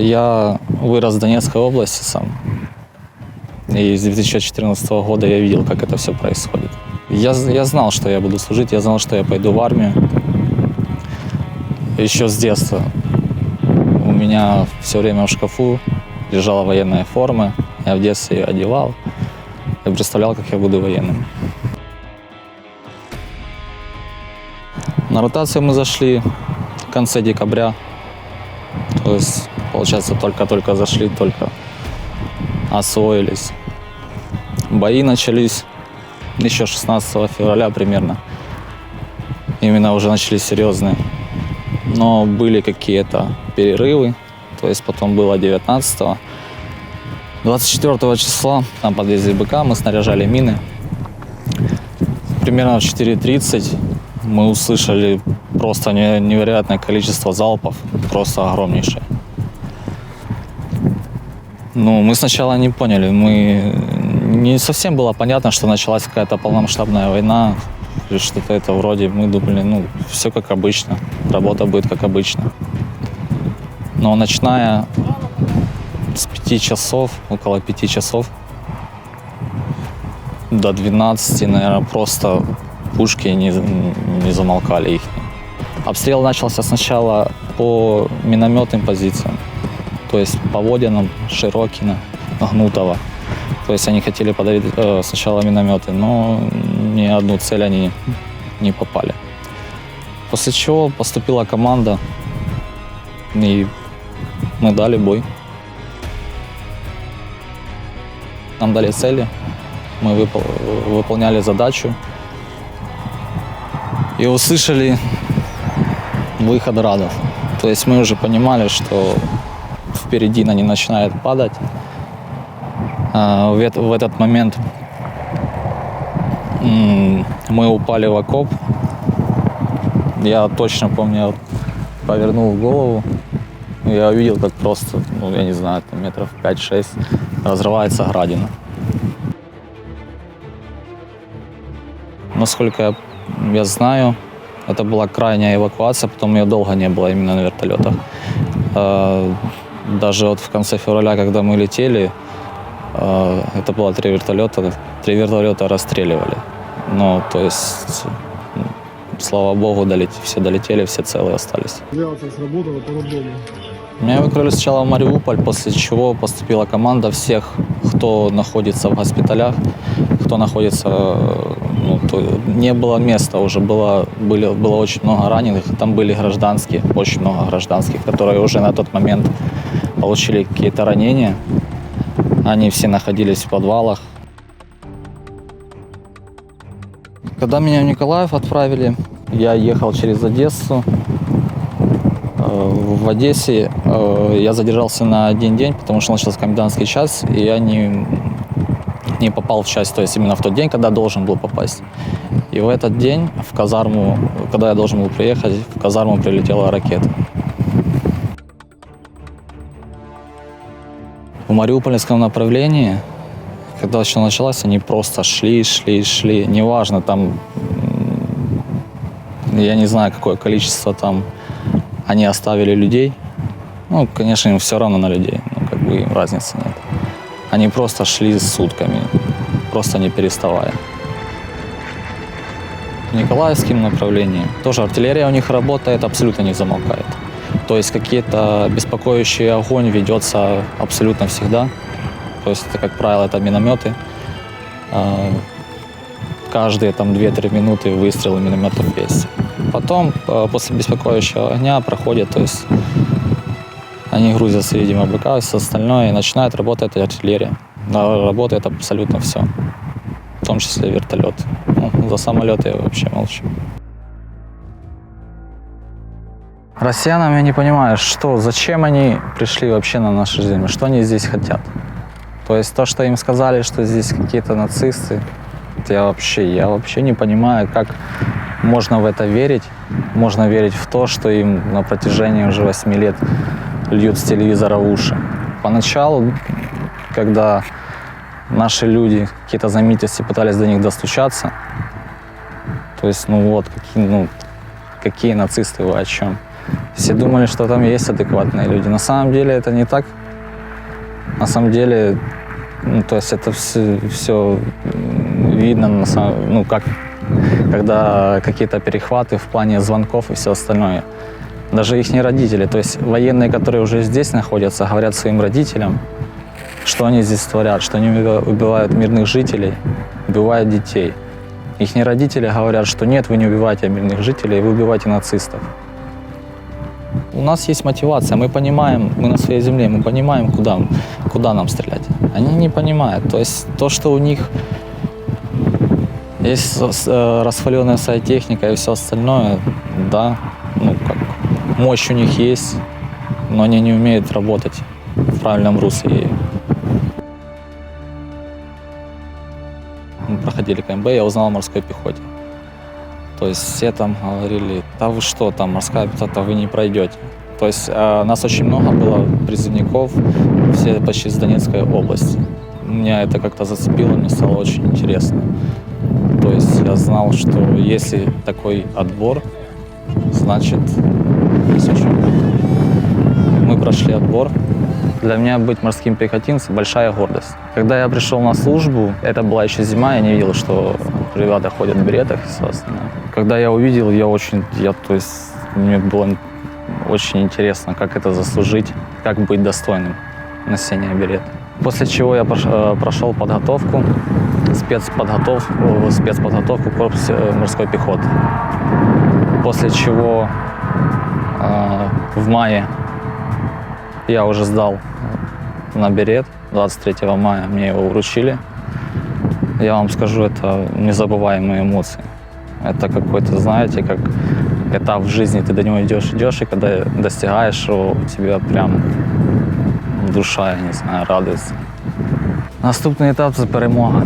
Я вырос в Донецкой области сам. И с 2014 года я видел, как это все происходит. Я знал, что я буду служить, я знал, что я пойду в армию. Еще с детства у меня все время в шкафу лежала военная форма. Я в детстве ее одевал и представлял, как я буду военным. На ротацию мы зашли в конце декабря. То есть, получается, только зашли, только освоились. Бои начались еще 16 февраля примерно. Именно уже начались серьезные. Но были какие-то перерывы. То есть потом было 19-го. 24 числа там подвезли БК, мы снаряжали мины. Примерно в 4:30 мы услышали просто невероятное количество залпов, просто огромнейшее. Мы сначала не поняли, не совсем было понятно, что началась какая-то полномасштабная война, или что-то это вроде. Мы думали, все как обычно, работа будет как обычно. Но начиная с 5 часов, около 5 часов, до 12, наверное, просто пушки не замолкали их. Обстрел начался сначала по минометным позициям, то есть по Водянам, Широкино, Гнутово. То есть они хотели подавить сначала минометы, но ни одну цель они не попали. После чего поступила команда, и мы дали бой. Нам дали цели, мы выполняли задачу и услышали выход радов. То есть мы уже понимали, что впереди они начинают падать. В этот момент мы упали в окоп. Я точно помню, я повернул голову. Я увидел, как просто, я не знаю, метров 5-6 разрывается градина. Насколько я знаю, это была крайняя эвакуация, потом ее долго не было именно на вертолетах. Даже в конце февраля, когда мы летели, это было 3 вертолета. 3 вертолета расстреливали. То есть, слава богу, все долетели, все целые остались. Сработало по-другому. Меня выкрыли сначала в Мариуполь, после чего поступила команда всех, кто находится в госпиталях, кто находится... не было места уже, было очень много раненых, там были гражданские, очень много гражданских, которые уже на тот момент получили какие-то ранения. Они все находились в подвалах. Когда меня в Николаев отправили, я ехал через Одессу. В Одессе я задержался на 1 день, потому что начался комендантский час, и я не попал в часть, то есть именно в тот день, когда должен был попасть. И в этот день в казарму, когда я должен был приехать, в казарму прилетела ракета. В мариупольском направлении, когда все началось, они просто шли. Неважно, там, я не знаю, какое количество там они оставили людей. Конечно, им все равно на людей, им разницы нет. Они просто шли сутками, просто не переставая. В Николаевском направлении тоже артиллерия у них работает, абсолютно не замолкает. То есть какие-то беспокоящий огонь ведется абсолютно всегда. То есть, это, как правило, это минометы. Каждые 2-3 минуты выстрелы минометов есть. Потом, после беспокоящего огня проходят, то есть они грузятся, видимо, БК, все остальное, и начинает работать артиллерия. Работает абсолютно все, в том числе вертолет. За самолеты я вообще молчу. Россиянам я не понимаю, зачем они пришли вообще на нашу землю, что они здесь хотят. То есть то, что им сказали, что здесь какие-то нацисты, я вообще не понимаю, как можно в это верить. Можно верить в то, что им на протяжении уже 8 лет льют с телевизора в уши. Поначалу, когда наши люди, какие-то знаменитости, пытались до них достучаться, то есть, какие нацисты, вы о чем? Все думали, что там есть адекватные люди. На самом деле это не так. На самом деле, ну, то есть это все видно, ну, как, когда какие-то перехваты в плане звонков и все остальное. Даже их родители, то есть военные, которые уже здесь находятся, говорят своим родителям, что они здесь творят, что они убивают мирных жителей, убивают детей. Их родители говорят, что нет, вы не убиваете мирных жителей, вы убиваете нацистов. У нас есть мотивация, мы понимаем, мы на своей земле, мы понимаем, куда нам стрелять. Они не понимают. То есть то, что у них есть расхваленная вся техника и все остальное, да, ну как, мощь у них есть, но они не умеют работать в правильном русле. Мы проходили КМБ, я узнал о морской пехоте. То есть все там говорили, да вы что, там морская пехота, вы не пройдете. То есть нас очень много было призывников, все почти из Донецкой области. Меня это как-то зацепило, мне стало очень интересно. То есть я знал, что если такой отбор, значит, все очень круто. Мы прошли отбор. Для меня быть морским пехотинцем – большая гордость. Когда я пришел на службу, это была еще зима, я не видел, что ребята ходят в беретах и все остальное. Когда я увидел, то есть мне было очень интересно, как это заслужить, как быть достойным носения берета. После чего я прошел подготовку, спецподготовку в корпусе морской пехоты. После чего в мае я уже сдал на берет. 23 мая мне его вручили. Я вам скажу, это незабываемые эмоции. Это какой-то, знаете, как этап в жизни, ты до него идешь, и когда достигаешь его, у тебя прям душа, я не знаю, радуется. Наступний етап – це перемога.